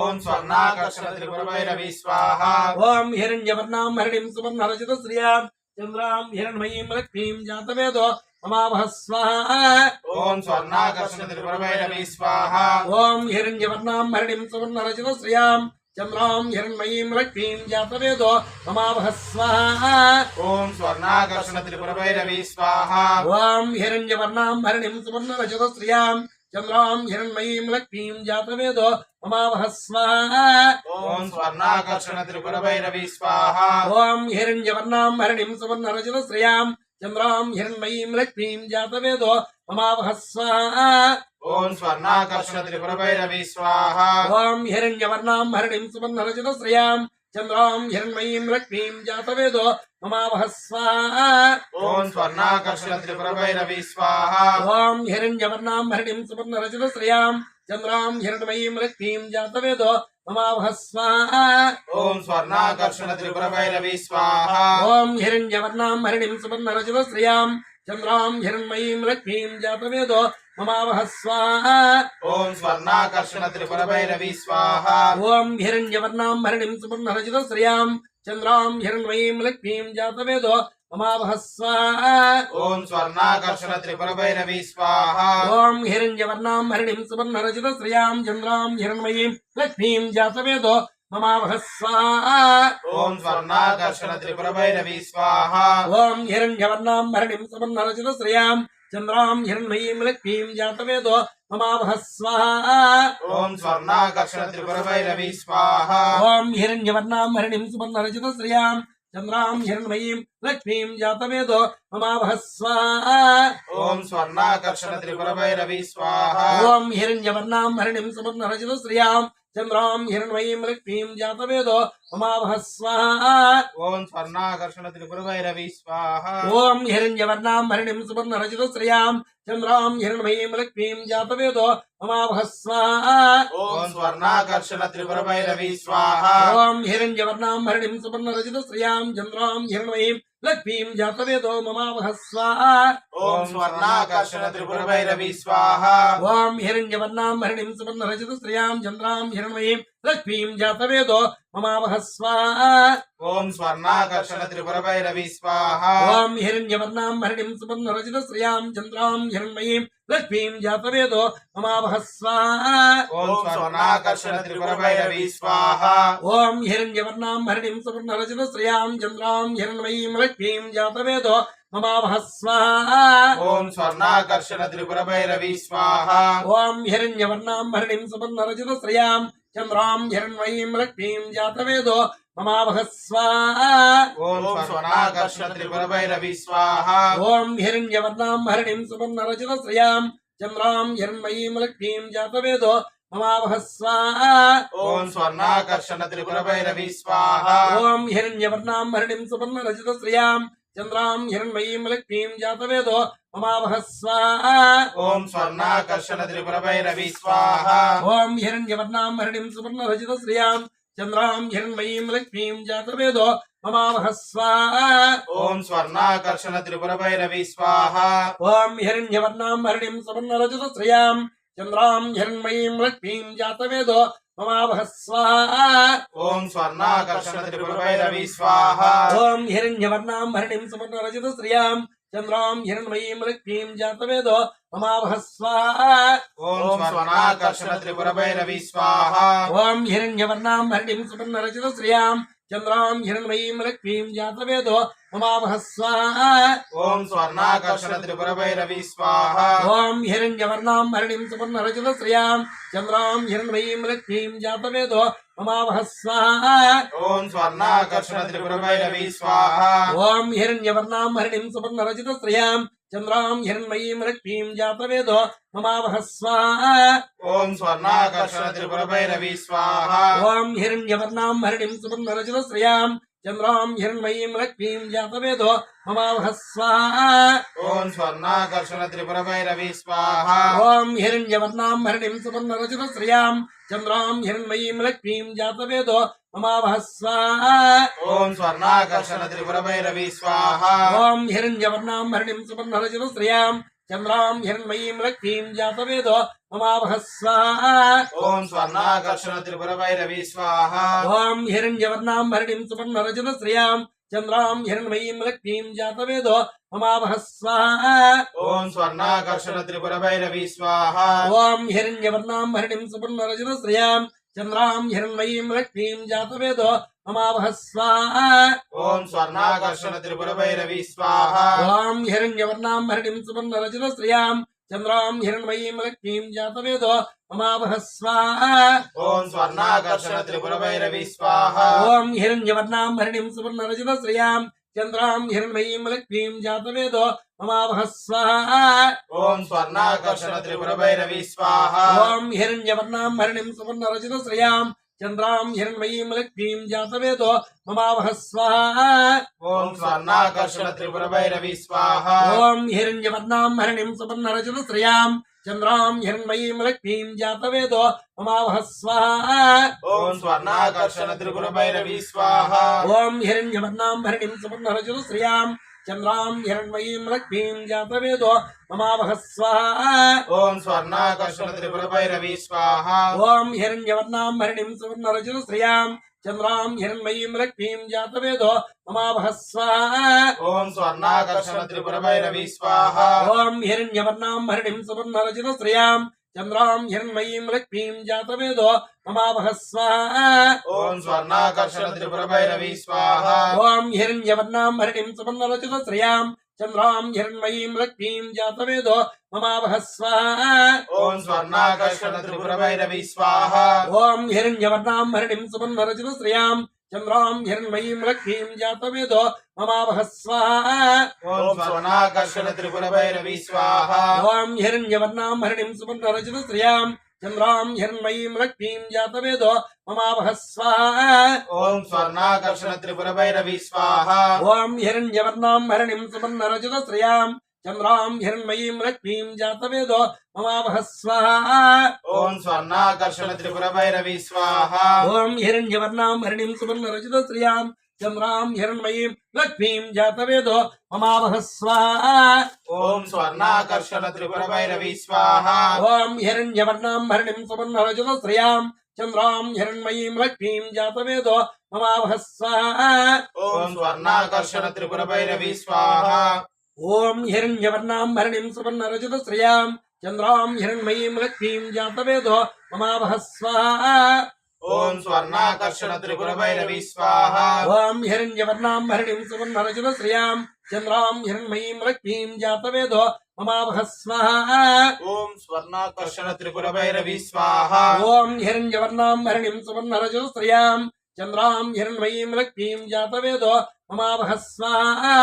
ॐ स्वर्णाकर्षण त्रिपुरभैरवी स्वाहा ॐ हिरण्यवर्णां हरिणीं सुवर्णरजितश्रियां चन्द्रां हिरण्मयीं लक्ष्मीं जातवेदो ममावह स्वाहा ॐ स्वर्णाकर्षण त्रिपुरभैरवी स्वाहा ॐ हिरण्यवर्णां हरिणीं सुवर्णरजितश्रियां चन्द्रां हिरण्मयीं लक्ष्मीं जातवेदो ममावह स्वाहा ॐ स्वर्णाकर्षण त्रिपुरभैरवी स्वाहा ॐ हिरण्यवर्णां हरिणीं सुवर्णरजितश्रियां चन्द्रां हिरण्मयीं लक्ष्मीं जातवेदो ममावह स्वाहा ॐ स्वर्णाकर्षण त्रिपुरभैरवी स्वाहा ॐ हिरण्यवर्णां हरिणीं सुवर्णरजितश्रियां चन्द्रां हिरण्मयीं लक्ष्मीं जातवेदो ममावह स्वाहा ॐ स्वर्णाकर्षण त्रिपुरभैरवी स्वाहा ॐ हिरण्यवर्णां हरिणीं सुवर्णरजितश्रियां चन्द्रां हिरण्मयीं लक्ष्मीं जातवेदो ममावह स्वाहा ॐ स्वर्णाकर्षण त्रिपुरभैरवी स्वाहा ॐ हिरण्यवर्णां हरिणीं सुवर्णरजितश्रियां चन्द्रां हिरण्मयीं लक्ष्मीं जातवेदो ममावह स्वाहा ॐ स्वर्णाकर्षण त्रिपुरभैरवी स्वाहा ॐ हिरण्यवर्णां हरिणीं सुवर्णरजितश्रियां चन्द्रां हिरण्मयीं लक्ष्मीं जातवेदो ममावह स्वाहा ॐ स्वर्णाकर्षण त्रिपुरभैरवी स्वाहा ॐ हिरण्यवर्णां हरिणीं सुवर्णरजितश्रियां चन्द्रां हिरण्मयीं लक्ष्मीं जातवेदो ममावह स्वाहा ॐ स्वर्णाकर्षण त्रिपुरभैरवी स्वाहा ॐ हिरण्यवर्णां हरिणीं सुवर्णरजितश्रियां चन्द्रां हिरण्मयीं लक्ष्मीं जातवेदो ममावह स्वाहा ॐ स्वर्णाकर्षण त्रिपुरभैरवी स्वाहा ॐ हिरण्यवर्णां हरिणीं सुवर्णरजितश्रियां चन्द्रां हिरण्मयीं लक्ष्मीं जातवेदो ममावह स्वाहा ॐ स्वर्णाकर्षण त्रिपुरभैरवी स्वाहा ॐ हिरण्यवर्णां हरिणीं सुवर्णरजितश्रियां चन्द्रां हिरण्मयीं लक्ष्मीं जातवेदो ममावह स्वाहा ॐ स्वर्णाकर्षण त्रिपुरभैरवी स्वाहा ॐ हिरण्यवर्णां हरिणीं सुवर्णरजितश्रियां चन्द्रां हिरण्मयीं लक्ष्मीं जातवेदो ममावह स्वाहा ॐ स्वर्णाकर्षण त्रिपुरभैरवी स्वाहा ॐ हिरण्यवर्णां हरिणीं सुवर्णरजितश्रियां चन्द्रां हिरण्मयीं लक्ष्मीं जातवेदो ममावह स्वाहा ॐ स्वर्णाकर्षण त्रिपुरभैरवी स्वाहा ॐ हिरण्यवर्णां हरिणीं सुवर्णरजितश्रियां चन्द्रां हिरण्मयीं लक्ष्मीं जातवेदो ममावह स्वाहा ॐ स्वर्णाकर्षण त्रिपुरभैरवी स्वाहा ॐ हिरण्यवर्णां हरिणीं सुवर्णरजितश्रियां चन्द्रां हिरण्मयीं लक्ष्मीं जातवेदो ममावह स्वाहा ॐ स्वर्णाकर्षण त्रिपुरभैरवी स्वाहा ॐ हिरण्यवर्णां हरिणीं सुवर्णरजितश्रियां चन्द्रां हिरण्मयीं लक्ष्मीं जातवेदो ममावह स्वाहा ॐ स्वर्णाकर्षण त्रिपुरभैरवी स्वाहा ॐ हिरण्यवर्णां हरिणीं सुवर्णरजितश्रियां चन्द्रां हिरण्मयीं लक्ष्मीं जातवेदो ममावह स्वाहा ॐ स्वर्णाकर्षण त्रिपुरभैरवी स्वाहा ॐ हिरण्यवर्णां हरिणीं सुवर्णरजितश्रियां चन्द्रां हिरण्मयीं लक्ष्मीं जातवेदो ममावह स्वाहा ॐ स्वर्णाकर्षण त्रिपुरभैरवी स्वाहा ॐ हिरण्यवर्णां हरिणीं सुवर्णरजितश्रियां चन्द्रां हिरण्मयीं लक्ष्मीं जातवेदो ममावह स्वाहा ॐ स्वर्णाकर्षण त्रिपुरभैरवी स्वाहा ॐ हिरण्यवर्णां हरिणीं सुवर्णरजतश्रियां चन्द्रां हिरण्मयीं लक्ष्मीं जातवेदो ममावह स्वाहा ॐ स्वर्णाकर्षण त्रिपुरभैरवी स्वाहा ॐ हिरण्यवर्णां हरिणीं सुवर्णरजतश्रियां चन्द्रां हिरण्मयीं लक्ष्मीं जातवेदो ममावह स्वाहा ॐ स्वर्णाकर्षण त्रिपुरभैरवी स्वाहा ॐ हिरण्यवर्णां हरिणीं सुवर्णरजतश्रियां चन्द्रां हिरण्मयीं लक्ष्मीं जातवेदो ममावह स्वाहा ॐ स्वर्णाकर्षण त्रिपुरभैरवी स्वाहा ॐ हिरण्यवर्णां हरिणीं सुवर्णरजतश्रियां चन्द्रां हिरण्मयीं लक्ष्मीं जातवेदो ममावह स्वाहा ॐ स्वर्णाकर्षण त्रिपुरभैरवी स्वाहा ॐ हिरण्यवर्णां हरिणीं सुवर्णरजतश्रियां चन्द्रां हिरण्मयीं लक्ष्मीं जातवेदो ममावह स्वाहा ॐ स्वर्णाकर्षण त्रिपुरभैरवी स्वाहा ॐ हिरण्यवर्णां हरिणीं सुवर्णरजतश्रियां चन्द्रां हिरण्मयीं लक्ष्मीं जातवेदो ममावह स्वाहा ॐ स्वर्णाकर्षण त्रिपुरभैरवी स्वाहा ॐ हिरण्यवर्णां हरिणीं सुवर्णरजतश्रियां चन्द्रां हिरण्मयीं लक्ष्मीं जातवेदो ममावह स्वाहा ॐ स्वर्णाकर्षण त्रिपुरभैरवी स्वाहा ॐ हिरण्यवर्णां हरिणीं सुवर्णरजतश्रियां चन्द्रां हिरण्मयीं लक्ष्मीं जातवेदो ममावह स्वाहा ॐ स्वर्णाकर्षण त्रिपुरभैरवी स्वाहा ॐ हिरण्यवर्णां हरिणीं सुवर्णरजतश्रियां चन्द्रां हिरण्मयीं लक्ष्मीं जातवेदो ममावह स्वाहा ॐ स्वर्णाकर्षण त्रिपुरभैरवी स्वाहा ॐ हिरण्यवर्णां हरिणीं सुवर्णरजतश्रियां चन्द्रां हिरण्मयीं लक्ष्मीं जातवेदो ममावह स्वाहा ॐ स्वर्णाकर्षण त्रिपुरभैरवी स्वाहा ॐ हिरण्यवर्णां हरिणीं सुवर्णरजतश्रियां चन्द्रां हिरण्मयीं लक्ष्मीं जातवेदो ममावह स्वाहा ॐ स्वर्णाकर्षण त्रिपुरभैरवी स्वाहा ॐ हिरण्यवर्णां हरिणीं सुवर्णरजतश्रियां चन्द्रां हिरण्मयीं लक्ष्मीं जातवेदो ममावह स्वाहा ॐ स्वर्णाकर्षण त्रिपुरभैरवी स्वाहा ॐ हिरण्यवर्णां हरिणीं सुवर्णरजतश्रियां चन्द्रां हिरण्मयीं लक्ष्मीं जातवेदो ममावह स्वाहा ॐ स्वर्णाकर्षण त्रिपुरभैरवी स्वाहा ॐ हिरण्यवर्णां हरिणीं सुवर्णरजतश्रियां चन्द्रां हिरण्मयीं लक्ष्मीं जातवेदो ममावह स्वाहा ॐ स्वर्णाकर्षण त्रिपुरभैरवी स्वाहा ॐ हिरण्यवर्णां हरिणीं सुवर्णरजतश्रियां चन्द्रां हिरण्मयीं लक्ष्मीं जातवेदो ममावह स्वाहा ॐ स्वर्णाकर्षण त्रिपुरभैरवी स्वाहा ॐ हिरण्यवर्णां हरिणीं सुवर्णरजतश्रियां चन्द्रां हिरण्मयीं लक्ष्मीं जातवेदो ममावह स्वाहा ॐ स्वर्णाकर्षण त्रिपुरभैरवी स्वाहा ॐ हिरण्यवर्णां हरिणीं सुवर्णरजतश्रियां चन्द्रां हिरण्मयीं लक्ष्मीं जातवेदो ममावह स्वाहा ॐ स्वर्णाकर्षण त्रिपुरभैरवी स्वाहा ॐ हिरण्यवर्णां हरिणीं सुवर्णरजतश्रियां चन्द्रां हिरण्मयीं लक्ष्मीं जातवेदो ममावह स्वाहा ॐ स्वर्णाकर्षण त्रिपुरभैरवी स्वाहा ॐ हिरण्यवर्णां हरिणीं सुवर्णरजतश्रियां चन्द्रां हिरण्मयीं लक्ष्मीं जातवेदो ममावह स्वाहा ॐ स्वर्णाकर्षण त्रिपुरभैरवी स्वाहा ॐ हिरण्यवर्णां हरिणीं सुवर्णरजतश्रियां चन्द्रां हिरण्मयीं लक्ष्मीं जातवेदो ममावह स्वाहा ॐ स्वर्णाकर्षण त्रिपुरभैरवी स्वाहा ॐ हिरण्यवर्णां हरिणीं सुवर्णरजतश्रियां चन्द्रां हिरण्मयीं लक्ष्मीं जातवेदो ममावह स्वाहा ॐ स्वर्णाकर्षण त्रिपुरभैरवी स्वाहा ॐ हिरण्यवर्णां हरिणीं सुवर्णरजतश्रियां चन्द्रां हिरण्मयीं लक्ष्मीं जातवेदो ममावह स्वाहा ॐ स्वर्णाकर्षण त्रिपुरभैरवी स्वाहा ॐ हिरण्यवर्णां हरिणीं सुवर्णरजतश्रियां चन्द्रां हिरण्मयीं लक्ष्मीं जातवेदो ममावह स्वाहा ॐ स्वर्णाकर्षण त्रिपुरभैरवी स्वाहा ॐ हिरण्यवर्णां हरिणीं सुवर्णरजतश्रियां चन्द्रां हिरण्मयीं लक्ष्मीं जातवेदो ममावह स्वाहा ॐ स्वर्णाकर्षण त्रिपुरभैरवी स्वाहा ॐ हिरण्यवर्णां हरिणीं सुवर्णरजतश्रियां चन्द्रां हिरण्मयीं लक्ष्मीं जातवेदो ममावह स्वाहा ॐ स्वर्णाकर्षण त्रिपुरभैरवी स्वाहा ॐ हिरण्यवर्णां हरिणीं सुवर्णरजतश्रियां चन्द्रां हिरण्मयीं लक्ष्मीं जातवेदो ममावह स्वाहा ॐ स्वर्णाकर्षण त्रिपुरभैरवी स्वाहा ॐ हिरण्यवर्णां हरिणीं सुवर्णरजतश्रियां चन्द्रां हिरण्मयीं लक्ष्मीं जातवेदो ममावह स्वाहा ॐ स्वर्णाकर्षण त्रिपुरभैरवी स्वाहा ॐ हिरण्यवर्णां हरिणीं सुवर्णरजतश्रियां चन्द्रां हिरण्मयीं लक्ष्मीं जातवेदो ममावह स्वाहा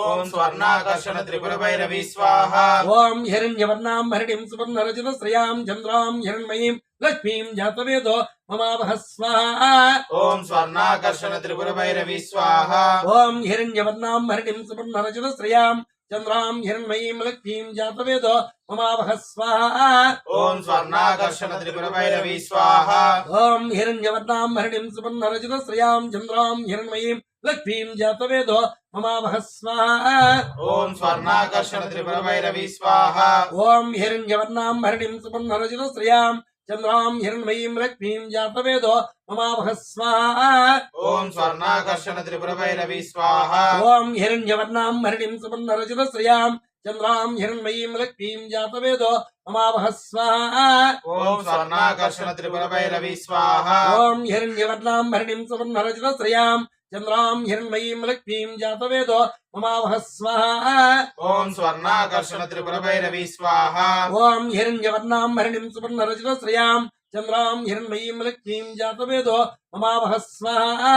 ॐ स्वर्णाकर्षण त्रिपुरभैरवी स्वाहा ॐ हिरण्यवर्णां हरिणीं सुवर्णरजतश्रियां चन्द्रां हिरण्मयीं लक्ष्मीं जातवेदो ममावह स्वाहा ॐ स्वर्णाकर्षण त्रिपुरभैरवी स्वाहा ॐ हिरण्यवर्णां हरिणीं सुवर्णरजतश्रियां चन्द्रां हिरण्मयीं लक्ष्मीं जातवेदो ममावह स्वाहा ॐ स्वर्णाकर्षण त्रिपुरभैरवी स्वाहा ॐ हिरण्यवर्णां हरिणीं सुवर्णरजतश्रियां चन्द्रां हिरण्मयीं लक्ष्मीं जातवेदो ममावह स्वाहा ॐ स्वर्णाकर्षण त्रिपुरभैरवी स्वाहा ॐ हिरण्यवर्णां हरिणीं सुवर्णरजतश्रियां चन्द्रां हिरण्मयीं लक्ष्मीं जातवेदो ममावह स्वाहा ॐ स्वर्णाकर्षण त्रिपुरभैरवी स्वाहा ॐ हिरण्यवर्णां हरिणीं सुवर्णरजतश्रियां चन्द्रां हिरण्मयीं लक्ष्मीं जातवेदो ममावह स्वाहा ॐ स्वर्णाकर्षण त्रिपुरभैरवी स्वाहा ॐ हिरण्यवर्णां हरिणीं सुवर्णरजतश्रियां चन्द्रां हिरण्मयीं लक्ष्मीं जातवेदो ममावह स्वाहा ॐ स्वर्णाकर्षण त्रिपुरभैरवी स्वाहा ॐ हिरण्यवर्णां हरिणीं सुवर्णरजतश्रियां चन्द्रां हिरण्मयीं लक्ष्मीं जातवेदो ममावह स्वाहा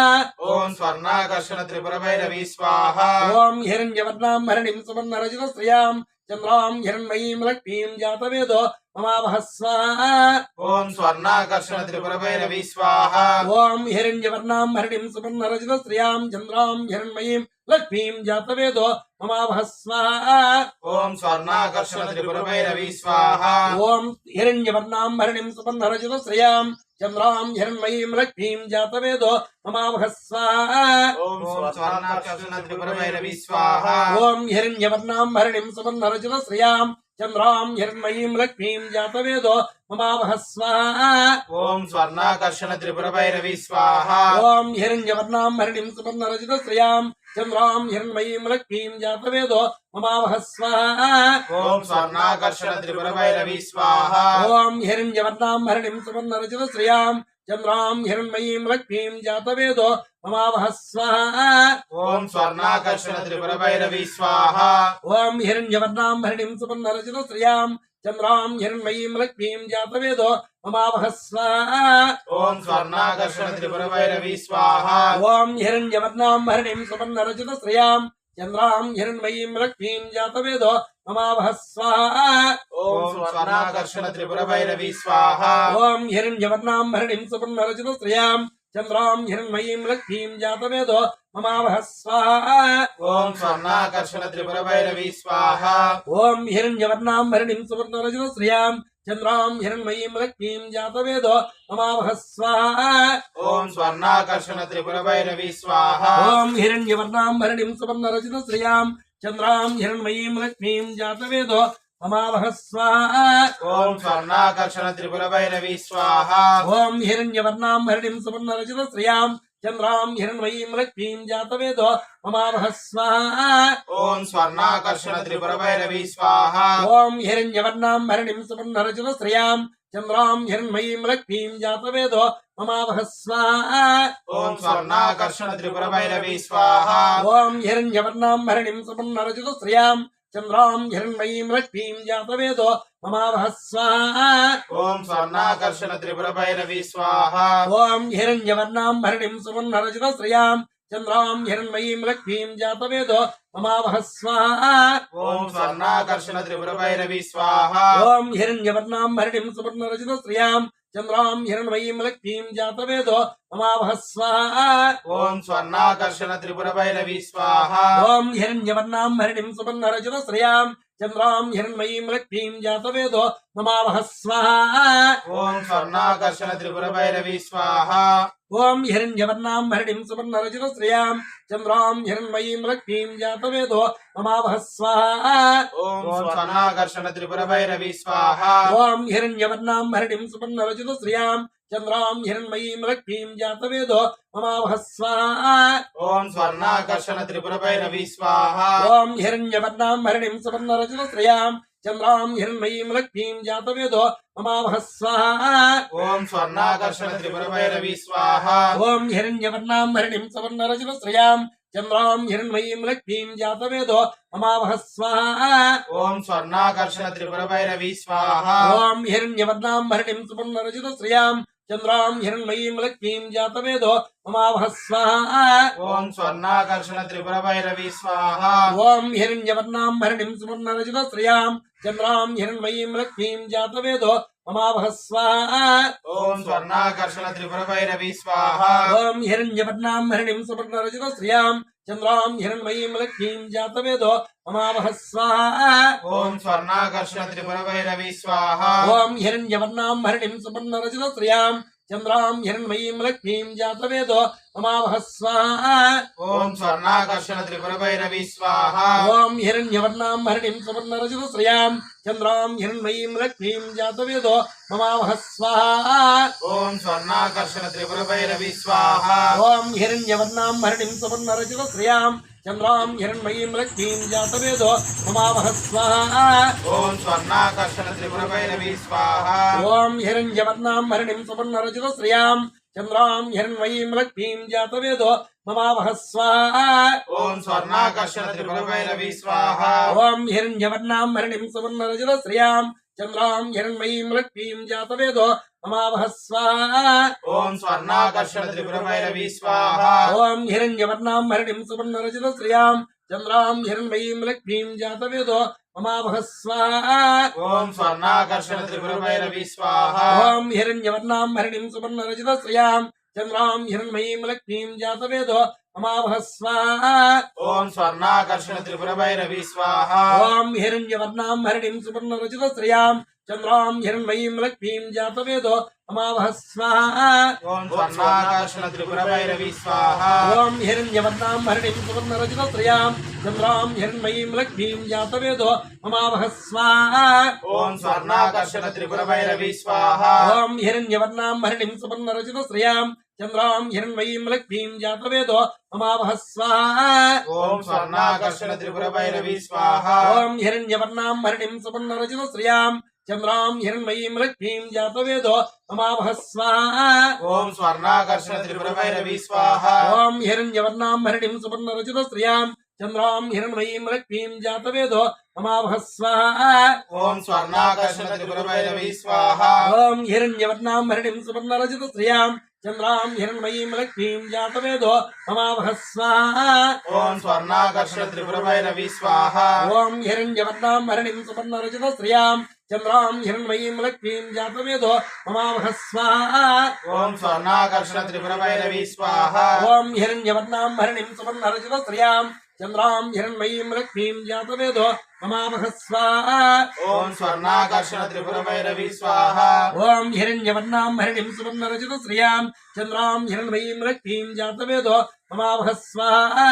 ॐ स्वर्णाकर्षण त्रिपुरभैरवी स्वाहा ॐ हिरण्यवर्णां हरिणीं सुवर्णरजतश्रियां चन्द्रां हिरण्मयीं लक्ष्मीं जातवेदो ममावह स्वाहा ॐ स्वर्णाकर्षण त्रिपुरभैरवी स्वाहा ॐ हिरण्यवर्णां हरिणीं सुवर्णरजतश्रियां चन्द्रां हिरण्मयीं लक्ष्मीं जातवेदो ममावह स्वाहा ॐ स्वर्णाकर्षण त्रिपुरभैरवी स्वाहा ॐ हिरण्यवर्णां हरिणीं सुवर्णरजतश्रियां चन्द्रां हिरण्मयीं लक्ष्मीं जातवेदो ममावह स्वाहा ॐ स्वर्णाकर्षण त्रिपुरभैरवी स्वाहा ॐ हिरण्यवर्णां हरिणीं सुवर्णरजतश्रियां चन्द्रां हिरण्मयीं लक्ष्मीं जातवेदो ममावह स्वाहा ॐ स्वर्णाकर्षण त्रिपुरभैरवी स्वाहा ॐ हिरण्यवर्णां हरिणीं सुवर्णरजतश्रियां चन्द्रां हिरण्मयीं लक्ष्मीं जातवेदो ममावह स्वाहा ॐ स्वर्णाकर्षण त्रिपुरभैरवी स्वाहा ॐ हिरण्यवर्णां हरिणीं सुवर्णरजतश्रियां चन्द्रां हिरण्मयीं लक्ष्मीं जातवेदो ममावह स्वाहा ॐ स्वर्णाकर्षण त्रिपुरभैरवी स्वाहा ॐ हिरण्यवर्णां हरिणीं सुवर्णरजतश्रियां चन्द्रां हिरण्मयीं लक्ष्मीं जातवेदो ममावह स्वाहा ॐ स्वर्णाकर्षण त्रिपुरभैरवी स्वाहा ॐ हिरण्यवर्णां हरिणीं सुवर्णरजतश्रियां चन्द्रां हिरण्मयीं लक्ष्मीं जातवेदो ममावह स्वाहा ॐ स्वर्णाकर्षण त्रिपुरभैरवी स्वाहा ॐ हिरण्यवर्णां हरिणीं सुवर्णरजतश्रियां चन्द्रां हिरण्मयीं लक्ष्मीं जातवेदो ममावह स्वाहा ॐ स्वर्णाकर्षण त्रिपुरभैरवी स्वाहा ॐ हिरण्यवर्णां हरिणीं सुवर्णरजतश्रियां चन्द्रां हिरण्मयीं लक्ष्मीं जातवेदो ममावह स्वाहा ॐ स्वर्णाकर्षण त्रिपुरभैरवी स्वाहा ॐ हिरण्यवर्णां हरिणीं सुवर्णरजतश्रियां चन्द्रां हिरण्मयीं लक्ष्मीं जातवेदो ममावह स्वाहा ॐ स्वर्णाकर्षण त्रिपुरभैरवी स्वाहा ॐ हिरण्यवर्णां हरिणीं सुवर्णरजतश्रियां चन्द्रां हिरण्मयीं लक्ष्मीं जातवेदो ममावह स्वाहा ॐ स्वर्णाकर्षण त्रिपुरभैरवी स्वाहा ॐ हिरण्यवर्णां हरिणीं सुवर्णरजतश्रियां चन्द्रां हिरण्मयीं लक्ष्मीं जातवेदो ममावह स्वाहा ॐ स्वर्णाकर्षण त्रिपुरभैरवी स्वाहा ॐ हिरण्यवर्णां हरिणीं सुवर्णरजतश्रियां चन्द्रां हिरण्मयीं लक्ष्मीं जातवेदो ममावह स्वाहा ॐ स्वर्णाकर्षण त्रिपुरभैरवी स्वाहा ॐ हिरण्यवर्णां हरिणीं सुवर्णरजतश्रियां चन्द्रां हिरण्मयीं लक्ष्मीं जातवेदो ममावह स्वाहा ॐ स्वर्णाकर्षण त्रिपुरभैरवी स्वाहा ॐ हिरण्यवर्णां हरिणीं सुवर्णरजतश्रियां चन्द्रां हिरण्मयीं लक्ष्मीं जातवेदो ममावह स्वाहा ॐ स्वर्णाकर्षण त्रिपुरभैरवी स्वाहा ॐ हिरण्यवर्णां हरिणीं सुवर्णरजतश्रियां चन्द्रां हिरण्मयीं लक्ष्मीं जातवेदो ममावह स्वाहा ॐ स्वर्णाकर्षण त्रिपुरभैरवी स्वाहा ॐ हिरण्यवर्णां हरिणीं सुवर्णरजतश्रियां चन्द्रां हिरण्मयीं लक्ष्मीं जातवेदो ममावह स्वाहा ॐ स्वर्णाकर्षण त्रिपुरभैरवी स्वाहा ॐ हिरण्यवर्णां हरिणीं सुवर्णरजतश्रियां चन्द्रां हिरण्मयीं लक्ष्मीं जातवेदो ममावह स्वाहा ॐ स्वर्णाकर्षण त्रिपुरभैरवी स्वाहा ॐ हिरण्यवर्णां हरिणीं सुवर्णरजतश्रियां चन्द्रां हिरण्मयीं लक्ष्मीं जातवेदो ममावह स्वाहा ॐ स्वर्णाकर्षण त्रिपुरभैरवी स्वाहा ॐ हिरण्यवर्णां हरिणीं सुवर्णरजतश्रियां चन्द्रां हिरण्मयीं लक्ष्मीं जातवेदो ममावह स्वाहा ॐ स्वर्णाकर्षण त्रिपुरभैरवी स्वाहा ॐ हिरण्यवर्णां हरिणीं सुवर्णरजतश्रियां चन्द्रां हिरण्मयीं लक्ष्मीं जातवेदो ममावह स्वाहा ॐ स्वर्णाकर्षण त्रिपुरभैरवी स्वाहा ॐ हिरण्यवर्णां हरिणीं सुवर्णरजतश्रियां चन्द्रां हिरण्मयीं लक्ष्मीं जातवेदो ममावह स्वाहा ॐ स्वर्णाकर्षण त्रिपुरभैरवी स्वाहा ॐ हिरण्यवर्णां हरिणीं सुवर्णरजतश्रियां चन्द्रां हिरण्मयीं लक्ष्मीं जातवेदो ममावह स्वाहा ॐ स्वर्णाकर्षण त्रिपुरभैरवी स्वाहा ॐ हिरण्यवर्णां हरिणीं सुवर्णरजतश्रियां चन्द्रां हिरण्मयीं लक्ष्मीं जातवेदो ममावह स्वाहा ॐ स्वर्णाकर्षण त्रिपुरभैरवी स्वाहा ॐ हिरण्यवर्णां हरिणीं सुवर्णरजतश्रियां चन्द्रां हिरण्मयीं लक्ष्मीं जातवेदो ममावह स्वाहा ॐ स्वर्णाकर्षण त्रिपुरभैरवी स्वाहा ॐ हिरण्यवर्णां हरिणीं सुवर्णरजतश्रियां चन्द्रां हिरण्मयीं लक्ष्मीं जातवेदो ममावह स्वाहा ॐ स्वर्णाकर्षण त्रिपुरभैरवी स्वाहा ॐ हिरण्यवर्णां हरिणीं सुवर्णरजतश्रियां चन्द्रां हिरण्मयीं लक्ष्मीं जातवेदो ममावह स्वाहा ॐ स्वर्णाकर्षण त्रिपुरभैरवी स्वाहा ॐ हिरण्यवर्णां हरिणीं सुवर्णरजतश्रियां चन्द्रां हिरण्मयीं लक्ष्मीं जातवेदो ममावह स्वाहा ॐ स्वर्णाकर्षण त्रिपुरभैरवी स्वाहा ॐ हिरण्यवर्णां हरिणीं सुवर्णरजतश्रियां चन्द्रां हिरण्मयीं लक्ष्मीं जातवेदो ममावह स्वाहा ॐ स्वर्णाकर्षण त्रिपुरभैरवी स्वाहा ॐ हिरण्यवर्णां हरिणीं सुवर्णरजतश्रियां चन्द्रां हिरण्मयीं लक्ष्मीं जातवेदो ममावह स्वाहा ॐ स्वर्णाकर्षण त्रिपुरभैरवी स्वाहा ॐ हिरण्यवर्णां हरिणीं सुवर्णरजतश्रियां चन्द्रां हिरण्मयीं लक्ष्मीं जातवेदो ममावह स्वाहा ॐ स्वर्णाकर्षण त्रिपुरभैरवी स्वाहा ॐ हिरण्यवर्णां हरिणीं सुवर्णरजतश्रियां चन्द्रां हिरण्मयीं लक्ष्मीं जातवेदो ममावह स्वाहा ॐ स्वर्णाकर्षण त्रिपुरभैरवी स्वाहा ॐ हिरण्यवर्णां हरिणीं सुवर्णरजतश्रियां चन्द्रां हिरण्मयीं लक्ष्मीं जातवेदो ममावह स्वाहा ॐ स्वर्णाकर्षण त्रिपुरभैरवी स्वाहा ॐ हिरण्यवर्णां हरिणीं सुवर्णरजतश्रियां चन्द्रां हिरण्मयीं लक्ष्मीं जातवेदो ममावह स्वाहा ॐ स्वर्णाकर्षण त्रिपुरभैरवी स्वाहा ॐ हिरण्यवर्णां हरिणीं सुवर्णरजतश्रियां चन्द्रां हिरण्मयीं लक्ष्मीं जातवेदो ममावह स्वाहा ॐ स्वर्णाकर्षण त्रिपुरभैरवी स्वाहा ॐ हिरण्यवर्णां हरिणीं सुवर्णरजतश्रियां चन्द्रां हिरण्मयीं लक्ष्मीं जातवेदो ममावह स्वाहा ॐ स्वर्णाकर्षण त्रिपुरभैरवी स्वाहा ॐ हिरण्यवर्णां हरिणीं सुवर्णरजतश्रियां चन्द्रां हिरण्मयीं लक्ष्मीं जातवेदो ममावह स्वाहा ॐ स्वर्णाकर्षण त्रिपुरभैरवी स्वाहा ॐ हिरण्यवर्णां हरिणीं सुवर्णरजतश्रियां चन्द्रां हिरण्मयीं लक्ष्मीं जातवेदो ममावह स्वाहा ॐ स्वर्णाकर्षण त्रिपुरभैरवी स्वाहा ॐ हिरण्यवर्णां हरिणीं सुवर्णरजतश्रियां चन्द्रां हिरण्मयीं लक्ष्मीं जातवेदो ममावह स्वाहा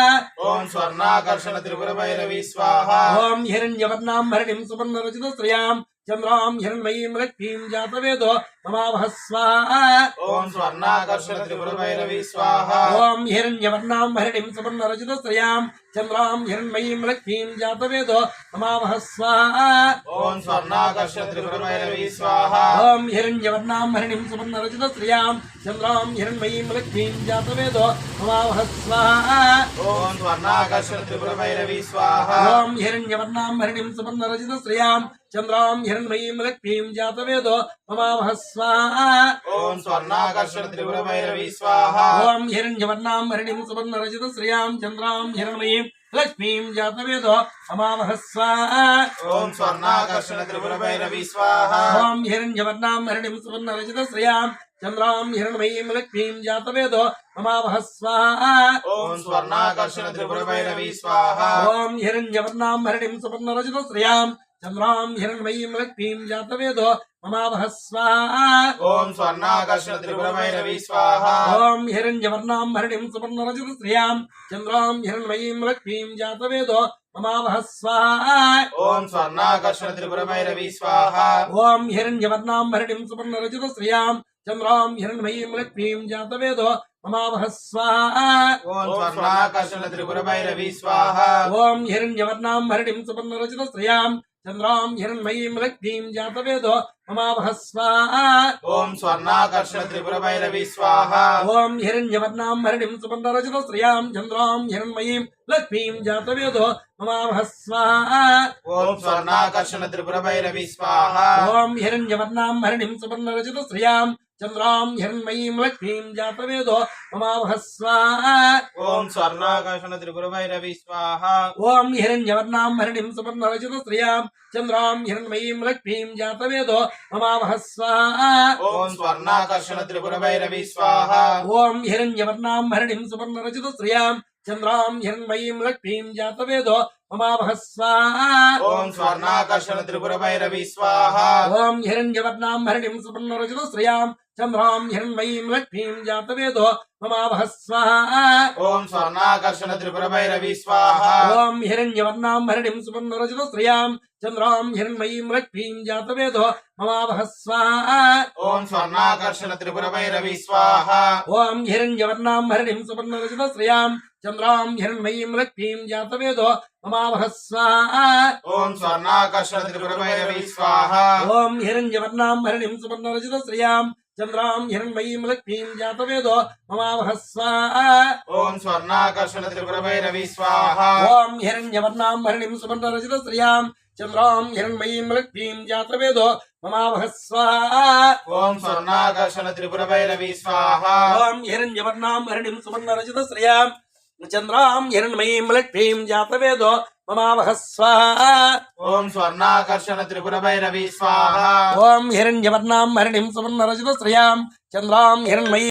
ॐ स्वर्णाकर्षण त्रिपुरभैरवी स्वाहा ॐ हिरण्यवर्णां हरिणीं सुवर्णरजतश्रियां चन्द्रां हिरण्मयीं लक्ष्मीं जातवेदो ममावह स्वाहा ॐ स्वर्णाकर्षण त्रिपुरभैरवी स्वाहा ॐ हिरण्यवर्णां हरिणीं सुवर्णरजतश्रियां चन्द्रां हिरण्मयीं लक्ष्मीं जातवेदो ममावह स्वाहा ॐ स्वर्णाकर्षण त्रिपुरभैरवी स्वाहा ॐ हिरण्यवर्णां हरिणीं सुवर्णरजतश्रियां चन्द्रां हिरण्मयीं लक्ष्मीं जातवेदो ममावह स्वाहा ॐ स्वर्णाकर्षण त्रिपुरभैरवी स्वाहा ॐ हिरण्यवर्णां हरिणीं सुवर्णरजतश्रियां चन्द्रां हिरण्मयीं लक्ष्मीं जातवेदो ममावह स्वाहा ॐ स्वर्णाकर्षण त्रिपुरभैरवी स्वाहा ॐ हिरण्यवर्णां हरिणीं सुवर्णरजतश्रियां चन्द्रां हिरण्मयीं लक्ष्मीं जातवेदो ममावह स्वाहा ॐ स्वर्णाकर्षण त्रिपुरभैरवी स्वाहा ॐ हिरण्यवर्णां हरिणीं सुवर्णरजतश्रियां चन्द्रां हिरण्मयीं लक्ष्मीं जातवेदो ममावह स्वाहा ॐ स्वर्णाकर्षण त्रिपुरभैरवी स्वाहा ॐ हिरण्यवर्णां हरिणीं सुवर्णरजतश्रियां चन्द्रां हिरण्मयीं लक्ष्मीं जातवेदो ममावह स्वाहा ॐ स्वर्णाकर्षण त्रिपुरभैरवी स्वाहा ॐ हिरण्यवर्णां हरिणीं सुवर्णरजतश्रियां चन्द्रां हिरण्मयीं लक्ष्मीं जातवेदो ममावह स्वाहा ॐ स्वर्णाकर्षण त्रिपुरभैरवी स्वाहा ॐ हिरण्यवर्णां हरिणीं सुवर्णरजतश्रियां चन्द्रां हिरण्मयीं लक्ष्मीं जातवेदो ममावह स्वाहा ॐ स्वर्णाकर्षण त्रिपुरभैरवी स्वाहा ॐ हिरण्यवर्णां हरिणीं सुवर्णरजतश्रियां चन्द्रां हिरण्मयीं लक्ष्मीं जातवेदो ममावह स्वाहा ॐ स्वर्णाकर्षण त्रिपुरभैरवी स्वाहा ॐ हिरण्यवर्णां हरिणीं सुवर्णरजतश्रियां चन्द्रां हिरण्मयीं लक्ष्मीं जातवेदो ममावह स्वाहा ॐ स्वर्णाकर्षण त्रिपुरभैरवी स्वाहा ॐ हिरण्यवर्णां हरिणीं सुवर्णरजतश्रियां చంద్రాం హిరణ్మయీం లక్ష్మీం జాతవేదో మమావహ స్వాహా ఓం స్వర్ణాకర్షణ త్రిపుర భైరవి స్వాహ ఓం హిరణ్యవర్ణాం హరిణీం సువర్ణరచిత శ్రియాం చంద్రాం హిరణ్మయీం లక్ష్మీం జాతవేదో మమావహ స్వాహా ఓం స్వర్ణాకర్షణ త్రిపుర భైరవి స్వాహ ఓం హిరణ్యవర్ణాం హరిణీం సువర్ణరచిత శ్రియాం చంద్రాం హిరణ్మయీం లక్ష్మీం జాతవేదో మమావహ స్వాహా ఓం స్వర్ణాకర్షణ త్రిపుర భైరవి స్వాహ ఓం హిరణ్యవర్ణాం హరిణీం సువర్ణరచిత శ్రియాం చంద్రాం హిరణ్మయీం లక్ష్మీం జాతవేదో మమావహ స్వాహా ఓం స్వర్ణాకర్షణ త్రిపుర భైరవి స్వాహ ఓం హిరణ్యవర్ణాం హరిణీం సువర్ణరచిత శ్రియాం చంద్రాం హిరణ్మయీం లక్ష్మీం జాతవేదో మమావహ స్వాహా ఓం స్వర్ణాకర్షణ త్రిపుర భైరవి స్వాహ ఓం హిరణ్యవర్ణాం హరిణీం సువర్ణరచిత శ్రియాం చంద్రాం హిరణ్మయీం లక్ష్మీం జాతవేదో మమావహ స్వాహా ఓం స్వర్ణాకర్షణ త్రిపుర భైరవి స్వాహ ఓం హిరణ్యవర్ణాం హరిణీం సువర్ణరచిత శ్రియాం చంద్రాం హిరణ్మయీం లక్ష్మీం జాతవేదో మమావహ స్వాహా ఓం స్వర్ణాకర్షణ త్రిపుర భైరవి స్వాహ ఓం హిరణ్యవర్ణాం హరిణీం సువర్ణరచిత శ్రియాం చంద్రాం హిరణ్మయీం లక్ష్మీం జాతవేదో మమావహ స్వాహా ఓం స్వర్ణాకర్షణ త్రిపుర భైరవి స్వాహ ఓం హిరణ్యవర్ణాం హరిణీం సువర్ణరచిత శ్రియాం చంద్రాం హిరణ్మయీం లక్ష్మీం జాతవేదో మమావహ స్వాహా ఓం స్వర్ణాకర్షణ త్రిపుర భైరవి స్వాహ ఓం హిరణ్యవర్ణాం హరిణీం సువర్ణరచిత శ్రియాం చంద్రాం హిరణ్మయీ